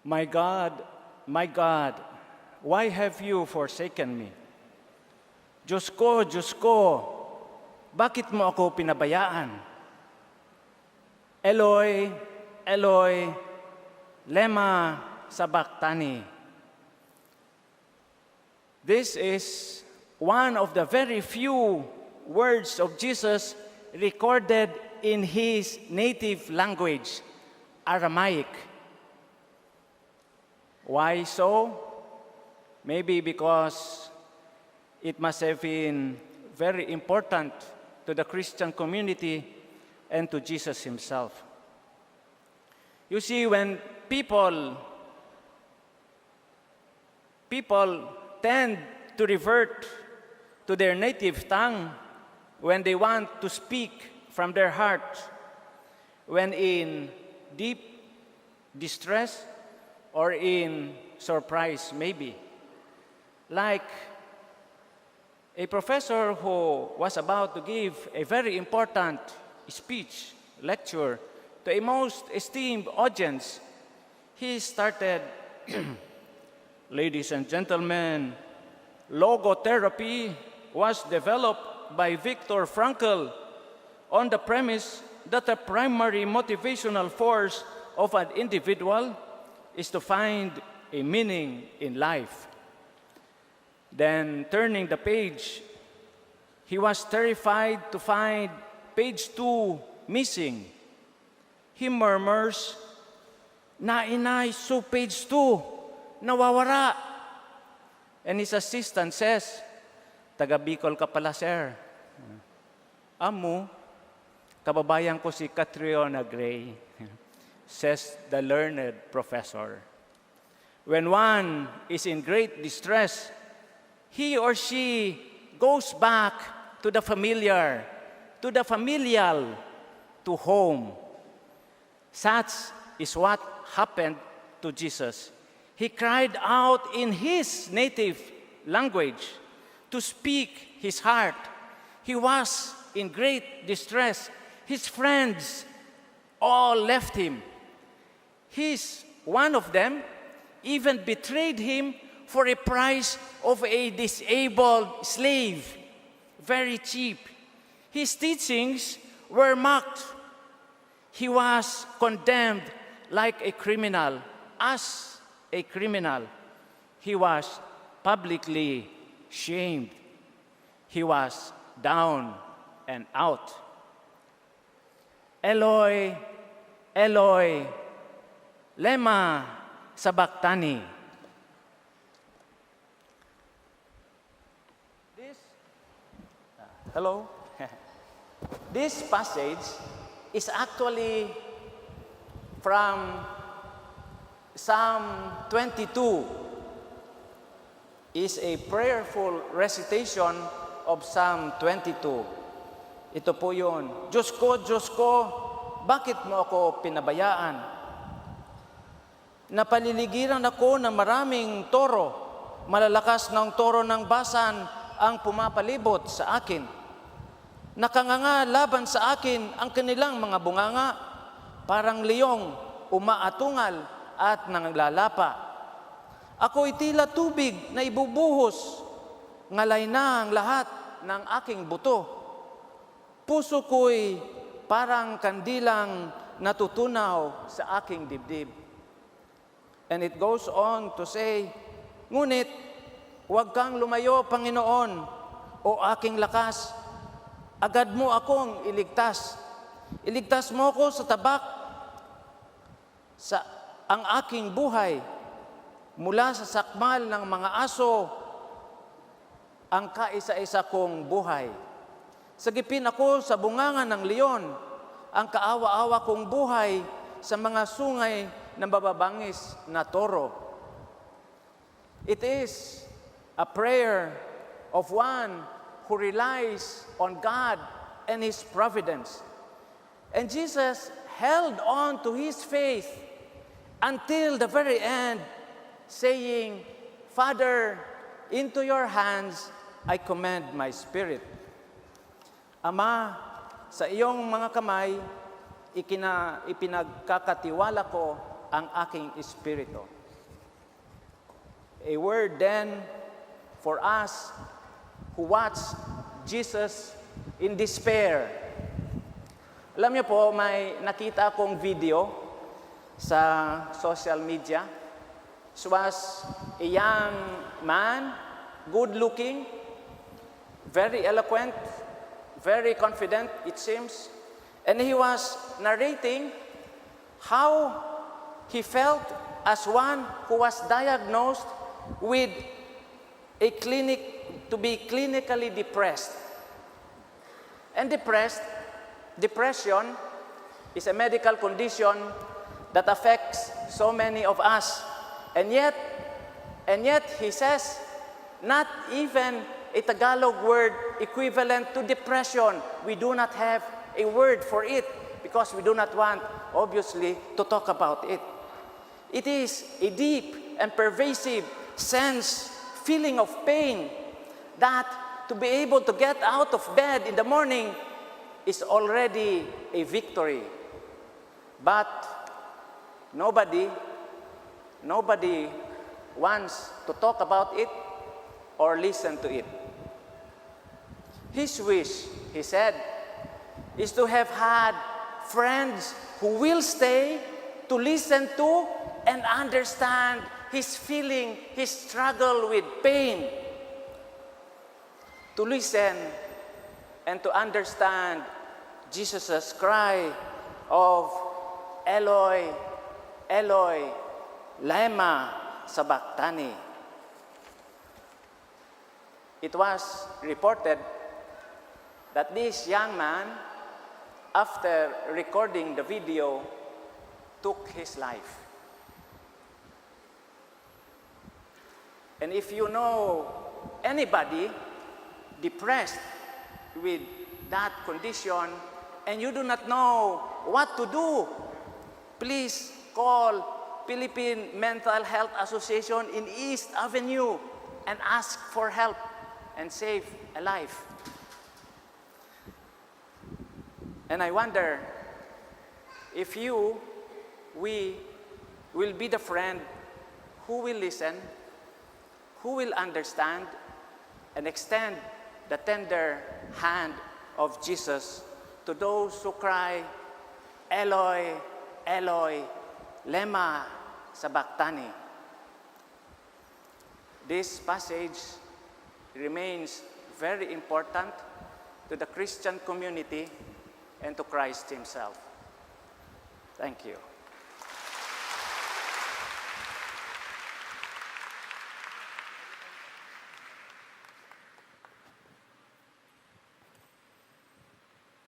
My God, why have you forsaken me? Diyos ko, bakit mo ako pinabayaan? Eloi, Eloi, lema sabachthani. This is one of the very few words of Jesus recorded in his native language, Aramaic. Why so? Maybe because it must have been very important to the Christian community and to Jesus himself. You see, when people tend to revert to their native tongue when they want to speak from their heart, when in deep distress or in surprise, maybe. Like a professor who was about to give a very important speech, lecture, to a most esteemed audience. He started, ladies and gentlemen, logotherapy was developed by Viktor Frankl on the premise that the primary motivational force of an individual is to find a meaning in life. Then, turning the page, he was terrified to find page 2 missing. He murmurs, "Nainay, so page 2, nawawara." And his assistant says, "Taga Bicol ka pala, sir." "Amo, kababayan ko si Catriona Gray," says the learned professor. When one is in great distress, he or she goes back to the familiar, to the familial, to home. Such is what happened to Jesus. He cried out in his native language to speak his heart. He was in great distress. His friends all left him. One of them even betrayed him for a price of a disabled slave, very cheap. His teachings were mocked. He was condemned like a criminal. As a criminal, he was publicly shamed. He was down and out. Eloi, Eloi, lema sabachthani. Hello? This passage is actually from Psalm 22. Is a prayerful recitation of Psalm 22. Ito po yun. Diyos ko, bakit mo ako pinabayaan? Napaliligiran ako ng maraming toro. Malalakas ng toro ng basan ang pumapalibot sa akin. Nakanganga laban sa akin ang kanilang mga bunganga, parang leyong umaatungal at nanglalapa. Ako'y tila tubig na ibubuhos, ngalay na ang lahat ng aking buto. Puso ko'y parang kandilang natutunaw sa aking dibdib. And it goes on to say, ngunit huwag kang lumayo, Panginoon, o aking lakas. Agad mo akong iligtas. Iligtas mo ako sa tabak, sa ang aking buhay, mula sa sakmal ng mga aso, ang kaisa-isa kong buhay. Sagipin ako sa bunganga ng leon, ang kaawa-awa kong buhay sa mga sungay ng bababangis na toro. It is a prayer of one who relies on God and His providence. And Jesus held on to His faith until the very end, saying, "Father, into your hands I commend my spirit." Ama, sa iyong mga kamay, ipinagkakatiwala ko ang aking espiritu. A word then for us who watch Jesus in despair. Alam niyo po, may nakita akong video sa social media. It was a young man, good-looking, very eloquent, very confident, it seems. And he was narrating how he felt as one who was diagnosed with to be clinically depressed. And depression is a medical condition that affects so many of us. And yet, he says, not even a Tagalog word equivalent to depression. We do not have a word for it because we do not want, obviously, to talk about it. It is a deep and pervasive feeling of pain that to be able to get out of bed in the morning is already a victory. But nobody wants to talk about it or listen to it. His wish, he said, is to have had friends who will stay to listen to and understand his feeling, his struggle with pain. To listen and to understand Jesus' cry of Eloi, Eloi, lema sabachthani. It was reported that this young man, after recording the video, took his life. And if you know anybody depressed with that condition and you do not know what to do, please call Philippine Mental Health Association in East Avenue and ask for help and save a life. And I wonder if we will be the friend who will listen, who will understand, and extend the tender hand of Jesus to those who cry, Eloi, Eloi, lema sabachthani. This passage remains very important to the Christian community and to Christ himself. Thank you.